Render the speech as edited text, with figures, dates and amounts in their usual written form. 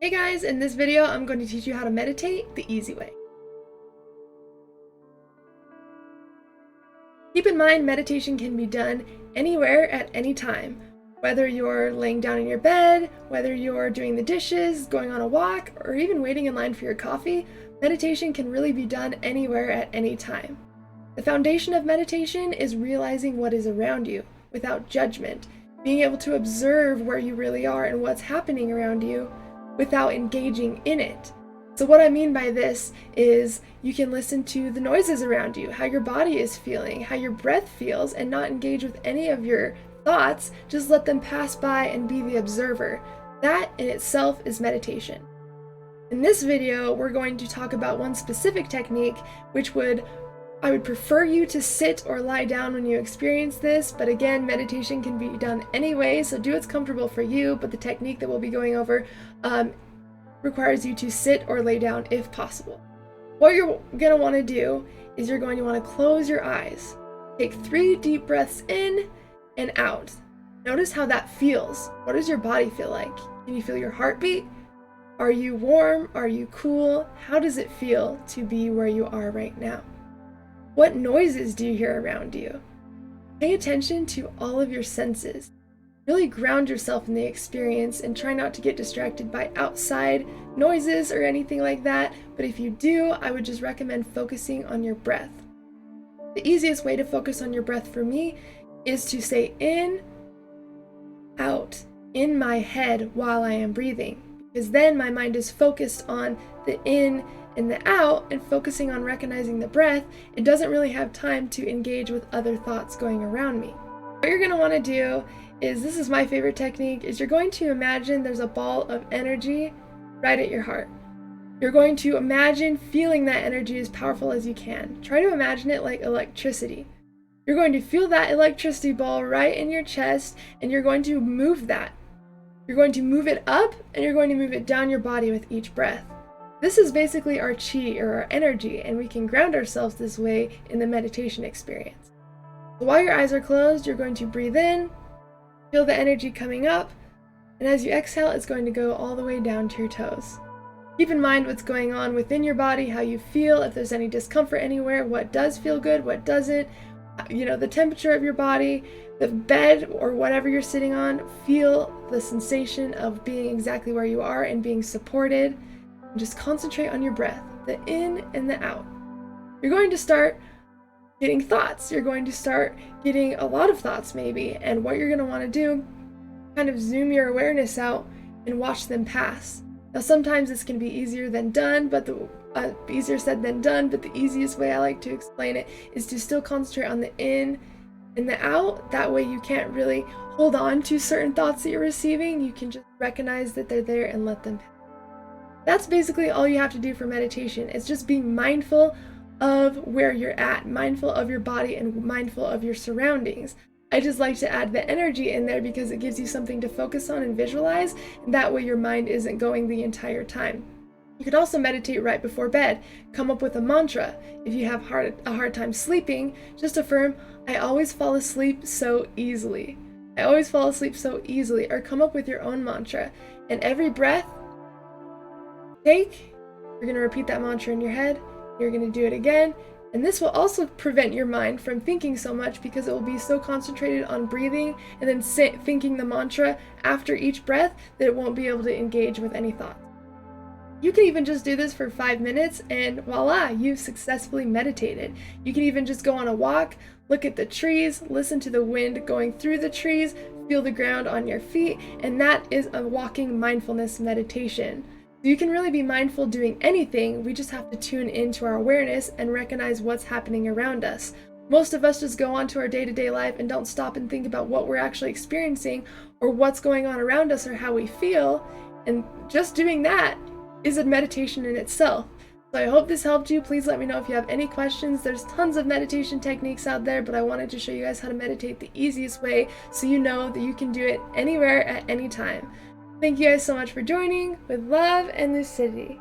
Hey guys, in this video I'm going to teach you how to meditate the easy way. Keep in mind meditation can be done anywhere at any time. Whether you're laying down in your bed, whether you're doing the dishes, going on a walk, or even waiting in line for your coffee, meditation can really be done anywhere at any time. The foundation of meditation is realizing what is around you without judgment, being able to observe where you really are and what's happening around you without engaging in it. So what I mean by this is you can listen to the noises around you, how your body is feeling, how your breath feels, and not engage with any of your thoughts. Just let them pass by and be the observer. That in itself is meditation. In this video, we're going to talk about one specific technique, which I would prefer you to sit or lie down when you experience this, but again, meditation can be done anyway, so do what's comfortable for you, but the technique that we'll be going over requires you to sit or lay down if possible. What you're going to want to do is you're going to want to close your eyes. Take 3 deep breaths in and out. Notice how that feels. What does your body feel like? Can you feel your heartbeat? Are you warm? Are you cool? How does it feel to be where you are right now? What noises do you hear around you? Pay attention to all of your senses. Really ground yourself in the experience and try not to get distracted by outside noises or anything like that, but if you do, I would just recommend focusing on your breath. The easiest way to focus on your breath for me is to say in, out, in my head while I am breathing, because then my mind is focused on the in and the out and focusing on recognizing the breath. It doesn't really have time to engage with other thoughts going around me. What you're going to want to do is, this is my favorite technique, is you're going to imagine there's a ball of energy right at your heart. You're going to imagine feeling that energy as powerful as you can. Try to imagine it like electricity. You're going to feel that electricity ball right in your chest, and you're going to move that. You're going to move it up, and you're going to move it down your body with each breath. This is basically our chi, or our energy, and we can ground ourselves this way in the meditation experience. So while your eyes are closed, you're going to breathe in, feel the energy coming up, and as you exhale, it's going to go all the way down to your toes. Keep in mind what's going on within your body, how you feel, if there's any discomfort anywhere, what does feel good, what doesn't, the temperature of your body, the bed or whatever you're sitting on. Feel the sensation of being exactly where you are and being supported. And just concentrate on your breath, the in and the out. You're going to start getting thoughts. You're going to start getting a lot of thoughts maybe, and what you're going to want to do, kind of zoom your awareness out and watch them pass. Now sometimes this can be easier than done, but easier said than done, but the easiest way I like to explain it is to still concentrate on the in and the out. That way you can't really hold on to certain thoughts that you're receiving. You can just recognize that they're there and let them pass. That's basically all you have to do for meditation. It's just being mindful of where you're at, mindful of your body, and mindful of your surroundings. I just like to add the energy in there because it gives you something to focus on and visualize, and that way your mind isn't going the entire time. You could also meditate right before bed. Come up with a mantra. If you have a hard time sleeping, just affirm, I always fall asleep so easily. I always fall asleep so easily. Or come up with your own mantra. And every breath take, you're going to repeat that mantra in your head. You're going to do it again. And this will also prevent your mind from thinking so much because it will be so concentrated on breathing and then thinking the mantra after each breath that it won't be able to engage with any thoughts. You can even just do this for 5 minutes and voila, you've successfully meditated. You can even just go on a walk, look at the trees, listen to the wind going through the trees, feel the ground on your feet, and that is a walking mindfulness meditation. You can really be mindful doing anything. We just have to tune into our awareness and recognize what's happening around us. Most of us just go on to our day-to-day life and don't stop and think about what we're actually experiencing or what's going on around us or how we feel. And just doing that is a meditation in itself. So I hope this helped you. Please let me know if you have any questions. There's tons of meditation techniques out there, but I wanted to show you guys how to meditate the easiest way so you know that you can do it anywhere at any time. Thank you guys so much for joining. With love and lucidity.